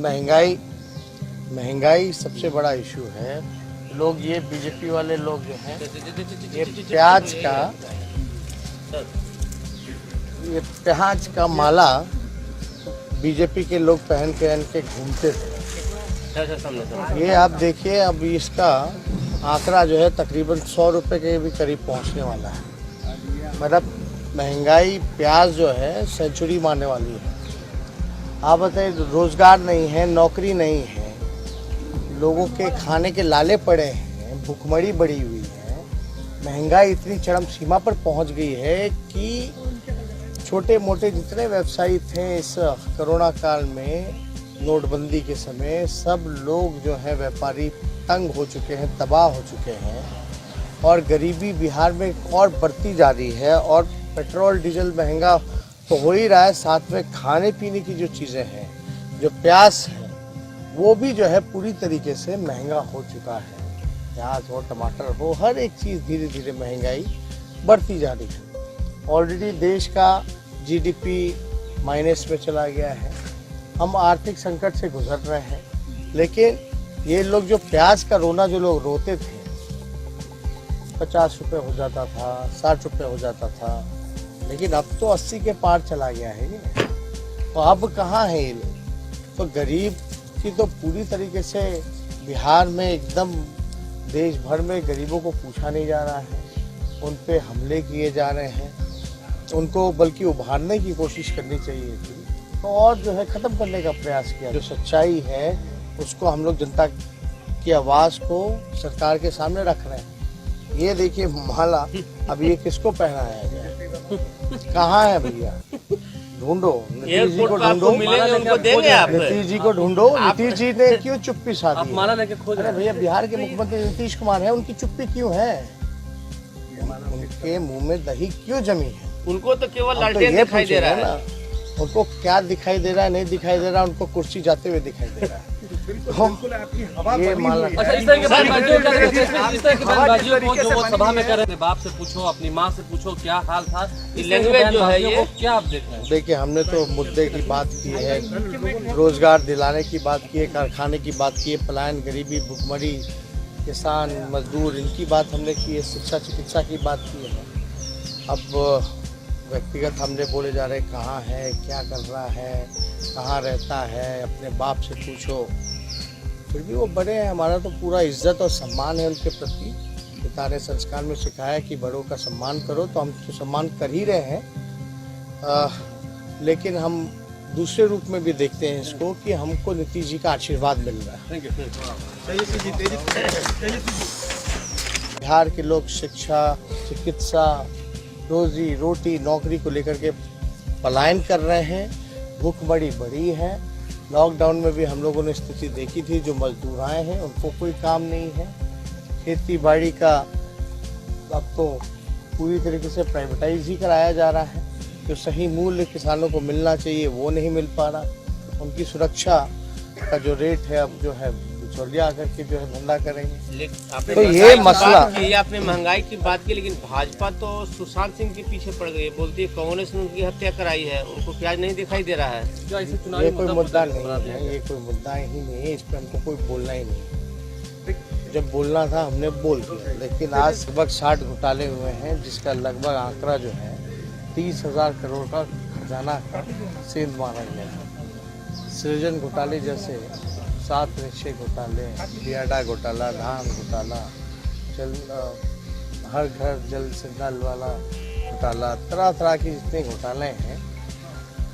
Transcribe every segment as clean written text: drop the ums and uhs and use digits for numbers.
महंगाई महंगाई सबसे बड़ा इशू है। लोग ये बीजेपी वाले लोग जो हैं ये प्याज का माला बीजेपी के लोग पहन के घूमते थे। ये आप देखिए, अब इसका आंकड़ा जो है तकरीबन 100 रुपये के भी करीब पहुंचने वाला है। मतलब महंगाई प्याज जो है सेंचुरी मारने वाली है। आप बताइए, रोजगार नहीं है, नौकरी नहीं है, लोगों के खाने के लाले पड़े हैं, भुखमरी बढ़ी हुई है, महंगाई इतनी चरम सीमा पर पहुंच गई है कि छोटे मोटे जितने व्यवसायी थे इस कोरोना काल में, नोटबंदी के समय, सब लोग जो है व्यापारी तंग हो चुके हैं, तबाह हो चुके हैं। और गरीबी बिहार में और बढ़ती जा रही है। और पेट्रोल डीजल महंगा तो हो ही रहा है, साथ में खाने पीने की जो चीज़ें हैं, जो प्याज है, वो भी जो है पूरी तरीके से महंगा हो चुका है। प्याज हो, टमाटर हो, हर एक चीज़ धीरे धीरे महंगाई बढ़ती जा रही है। ऑलरेडी देश का जीडीपी माइनस में चला गया है। हम आर्थिक संकट से गुजर रहे हैं। लेकिन ये लोग जो प्याज का रोना जो लोग रोते थे, 50 रुपये हो जाता था, 60 रुपये हो जाता था, लेकिन अब तो 80 के पार चला गया है ये। तो अब कहाँ है ये लोग? तो गरीब की तो पूरी तरीके से बिहार में एकदम देश भर में गरीबों को पूछा नहीं जा रहा है, उन पे हमले किए जा रहे हैं, उनको बल्कि उभारने की कोशिश करनी चाहिए थी। तो और जो है ख़त्म करने का प्रयास किया। जो सच्चाई है उसको हम लोग जनता की आवाज़ को सरकार के सामने रख रहे हैं। ये देखिए माला, अब ये किसको पहनाया गया? कहाँ है भैया? ढूंढो, नीतीश जी को ढूंढो, नीतीश जी को ढूंढो। नीतीश जी ने क्यों चुप्पी साधी? माला लेके खोज रहे भैया। बिहार के मुख्यमंत्री नीतीश कुमार है, उनकी चुप्पी क्यों है? उनके मुंह में दही क्यों जमी है? उनको तो केवल लालटेन दिखाई दे रहा है। उनको क्या दिखाई दे रहा है, नहीं दिखाई दे रहा, उनको कुर्सी जाते हुए दिखाई दे रहा है। ये माला अच्छा, इस तरह के बयानबाजियों को जो वो सभा में कर रहे थे, बाप से पूछो, अपनी माँ से पूछो क्या हाल था, लैंग्वेज जो है ये क्या आप देख रहे हैं? देखिए, हमने तो मुद्दे की बात की है, रोजगार दिलाने की बात की है, कारखाने की बात की है, पलायन, गरीबी, भुखमरी, किसान, मजदूर, इनकी बात हमने की है, शिक्षा चिकित्सा की बात की है। अब व्यक्तिगत हमने बोले जा रहे कहाँ है, क्या कर रहा है, कहाँ रहता है, अपने बाप से पूछो। फिर भी वो बड़े हैं, हमारा तो पूरा इज्जत और सम्मान है उनके प्रति। पिता ने संस्कार में सिखाया कि बड़ों का सम्मान करो, तो हम तो सम्मान कर ही रहे हैं। लेकिन हम दूसरे रूप में भी देखते हैं इसको कि हमको नीतीश जी का आशीर्वाद मिल रहा है। बिहार के लोग शिक्षा, चिकित्सा, रोजी रोटी, नौकरी को लेकर के पलायन कर रहे हैं। भूख बड़ी है। लॉकडाउन में भी हम लोगों ने स्थिति देखी थी। जो मजदूर आए हैं उनको कोई काम नहीं है। खेती बाड़ी का अब तो पूरी तरीके से प्राइवेटाइज ही कराया जा रहा है। जो सही मूल्य किसानों को मिलना चाहिए वो नहीं मिल पा रहा। उनकी सुरक्षा का जो रेट है, अब जो है बिचौलिया आकर के जो है धंधा करेंगे। आपने तो ये मसला, आपने महंगाई की बात की, लेकिन भाजपा तो सुशांत सिंह के पीछे पड़ गई है। बोलती है कांग्रेस ने उनकी हत्या कराई है, उनको प्याज नहीं दिखाई दे रहा है। ये कोई मुद्दा नहीं है, ये कोई मुद्दा ही नहीं है। इस पर हमको कोई बोलना ही नहीं। जब बोलना था हमने बोल दिया। लेकिन आज लगभग 60 घोटाले हुए हैं, जिसका लगभग आंकड़ा जो है 30,000 करोड़ का खजाना का सेंध माना गया है। सृजन घोटाले जैसे 7 निश्चय घोटाले, बियाडा घोटाला, धान घोटाला, हर घर जल से नल वाला घोटाला, तरह तरह के जितने घोटाले हैं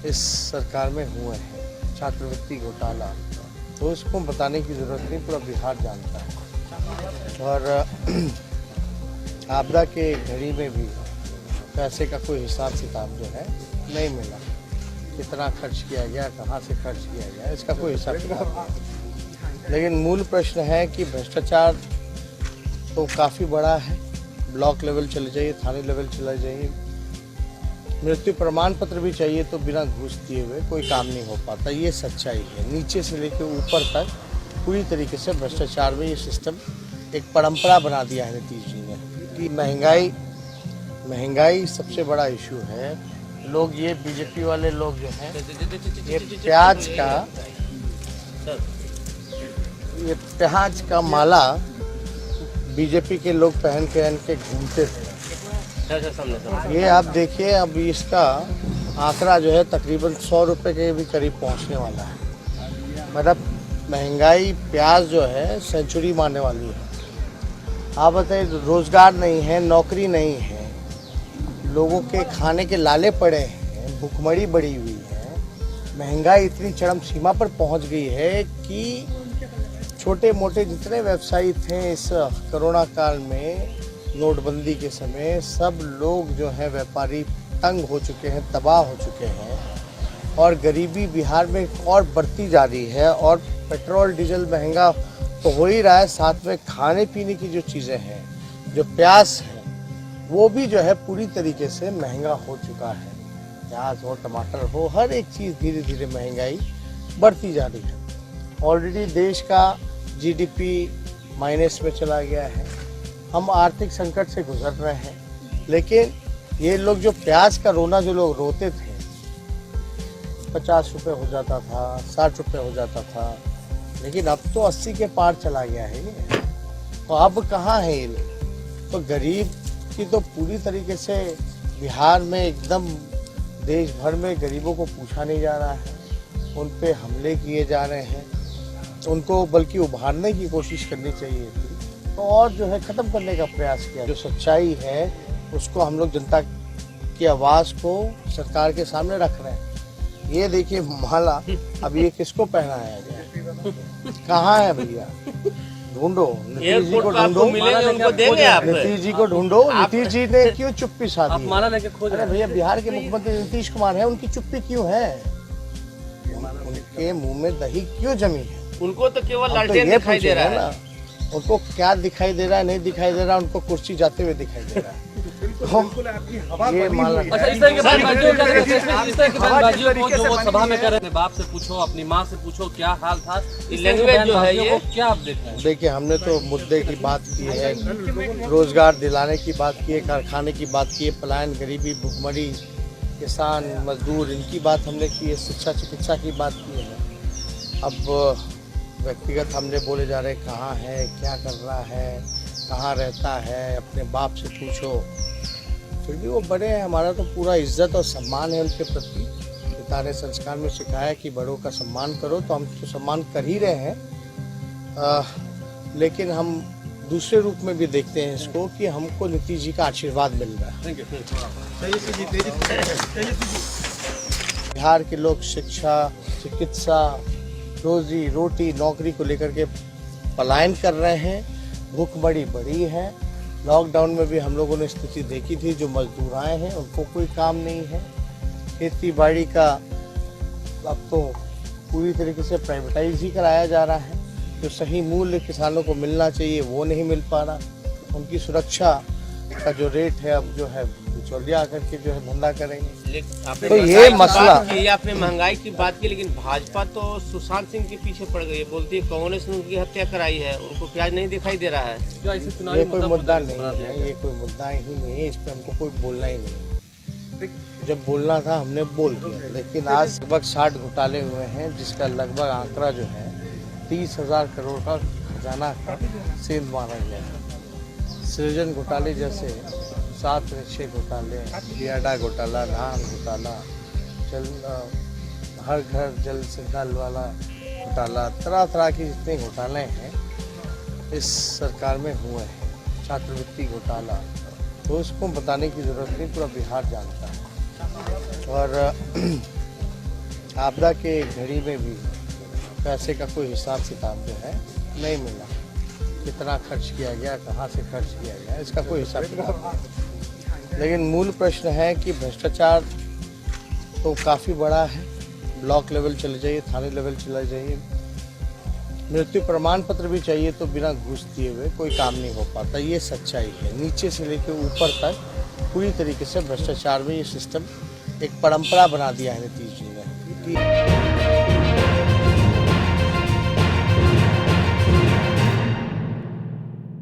इस सरकार में हुए हैं। छात्रवृत्ति घोटाला, तो इसको बताने की ज़रूरत नहीं, पूरा बिहार जानता है। और आपदा के घड़ी में भी पैसे का कोई हिसाब किताब जो है नहीं मिला। कितना खर्च किया गया, कहाँ से खर्च किया गया, इसका कोई हिसाब किताब नहीं। लेकिन मूल प्रश्न है कि भ्रष्टाचार तो काफ़ी बड़ा है। ब्लॉक लेवल चले जाइए, थाने लेवल चला जाइए, मृत्यु प्रमाण पत्र भी चाहिए तो बिना घूस दिए हुए कोई काम नहीं हो पाता। ये सच्चाई है। नीचे से लेकर ऊपर तक पूरी तरीके से भ्रष्टाचार में ये सिस्टम एक परंपरा बना दिया है नीतीश जी ने कि महंगाई सबसे बड़ा इशू है। लोग ये बीजेपी वाले लोग जो हैं ये ये प्याज का माला बीजेपी के लोग पहन के घूमते थे। ये आप देखिए, अब इसका आंकड़ा जो है तकरीबन 100 रुपये के भी करीब पहुंचने वाला है। मतलब महंगाई प्याज जो है सेंचुरी मारने वाली है। आप बताइए, रोजगार नहीं है, नौकरी नहीं है, लोगों के खाने के लाले पड़े हैं, भुखमरी बढ़ी हुई है, महंगाई इतनी चरम सीमा पर पहुंच गई है कि छोटे मोटे जितने व्यवसायी थे इस कोरोना काल में, नोटबंदी के समय, सब लोग जो है व्यापारी तंग हो चुके हैं, तबाह हो चुके हैं और गरीबी बिहार में और बढ़ती जा रही है। और पेट्रोल डीजल महंगा तो हो ही रहा है, साथ में खाने पीने की जो चीज़ें हैं, जो प्याज है, वो भी जो है पूरी तरीके से महंगा हो चुका है। प्याज हो, टमाटर हो, हर एक चीज़ धीरे धीरे महंगाई बढ़ती जा रही है। ऑलरेडी देश का जीडीपी माइनस में चला गया है, हम आर्थिक संकट से गुजर रहे हैं। लेकिन ये लोग जो प्याज का रोना जो लोग रोते थे, 50 रुपये हो जाता था, 60 रुपये हो जाता था, लेकिन अब तो 80 के पार चला गया है ये। तो अब कहाँ है ये लोग? तो गरीब की तो पूरी तरीके से बिहार में एकदम देश भर में गरीबों को पूछा नहीं जा रहा है, उन पे हमले किए जा रहे हैं, उनको बल्कि उभारने की कोशिश करनी चाहिए थी। तो और जो है ख़त्म करने का प्रयास किया। जो सच्चाई है उसको हम लोग जनता की आवाज़ को सरकार के सामने रख रहे हैं। ये देखिए माला, अब ये किसको पहनाया गया? कहाँ है भैया? ढूंढो, नीतीश जी को ढूंढो, नीतीश जी को ढूंढो। नीतीश जी ने क्यों चुप्पी साधी? माला लेके खोज अरे भैया, बिहार के मुख्यमंत्री नीतीश कुमार है, उनकी चुप्पी क्यों है? उनके मुंह में दही क्यों जमी है? उनको तो केवल लालटेन दिखाई दे रहा है। उनको क्या दिखाई दे रहा है, नहीं दिखाई दे रहा, उनको कुर्सी जाते हुए दिखाई दे रहा है। ये माला। अच्छा, इस तरह के बयानबाजियों को जो वो सभा में कर रहे हैं, बाप से पूछो, अपनी माँ से पूछो क्या हाल था, इस लैंग्वेज जो है ये क्या आप देख रहे हैं? देखिए, हमने तो मुद्दे की बात की है, रोजगार दिलाने की बात की है, कारखाने की बात की है, पलायन, गरीबी, भुखमरी, किसान, मजदूर, इनकी बात हमने की है, शिक्षा चिकित्सा की बात की है। अब व्यक्तिगत हमने बोले जा रहे कहाँ है, क्या कर रहा है, कहाँ रहता है, अपने बाप से पूछो। फिर भी वो बड़े हैं, हमारा तो पूरा इज्जत और सम्मान है उनके प्रति। पिता ने संस्कार में सिखाया कि बड़ों का सम्मान करो, तो हम तो सम्मान कर ही रहे हैं। लेकिन हम दूसरे रूप में भी देखते हैं इसको कि हमको नीतीश जी का आशीर्वाद मिल रहा है। बिहार के लोग शिक्षा, चिकित्सा, रोजी रोटी, नौकरी को लेकर के पलायन कर रहे हैं, भूखमरी बढ़ी है। लॉकडाउन में भी हम लोगों ने स्थिति देखी थी, जो मजदूर आए हैं उनको कोई काम नहीं है। खेती बाड़ी का अब तो पूरी तरीके से प्राइवेटाइज ही कराया जा रहा है। जो सही मूल्य किसानों को मिलना चाहिए वो नहीं मिल पा रहा। उनकी सुरक्षा का जो रेट है, अब जो है बिचौलिया आकर के जो है धंधा करेंगे। तो ये मसला, आपने महंगाई की बात की, लेकिन भाजपा तो सुशांत सिंह के पीछे पड़ गई है, बोलती है कांग्रेस ने उनकी हत्या कराई है, उनको प्याज नहीं दिखाई दे रहा है। ये कोई मुद्दा नहीं है, ये कोई मुद्दा ही नहीं है, इस पर हमको कोई बोलना ही नहीं। जब बोलना था हमने बोल दिया, लेकिन आज लगभग 60 घोटाले हुए हैं, जिसका लगभग आंकड़ा जो है 30,000 करोड़ का खजाना का सेंध माना गया है। सृजन घोटाले जैसे 7 नशे घोटाले, बियाडा घोटाला, धान घोटाला, हर घर जल से नल वाला घोटाला, तरह तरह के जितने घोटाले हैं इस सरकार में हुए हैं, छात्रवृत्ति घोटाला, तो उसको बताने की ज़रूरत नहीं, पूरा बिहार जानता है। और आपदा के घड़ी में भी पैसे का कोई हिसाब किताब जो है नहीं मिला, कितना खर्च किया गया, कहाँ से खर्च किया गया, इसका कोई हिसाब किताब नहीं। लेकिन मूल प्रश्न है कि भ्रष्टाचार तो काफ़ी बड़ा है, ब्लॉक लेवल चले जाइए, थाने लेवल चले जाइए, मृत्यु प्रमाण पत्र भी चाहिए तो बिना घूस दिए हुए कोई काम नहीं हो पाता। ये सच्चाई है, नीचे से लेकर ऊपर तक पूरी तरीके से भ्रष्टाचार में ये सिस्टम एक परंपरा बना दिया है नीतीश जी ने।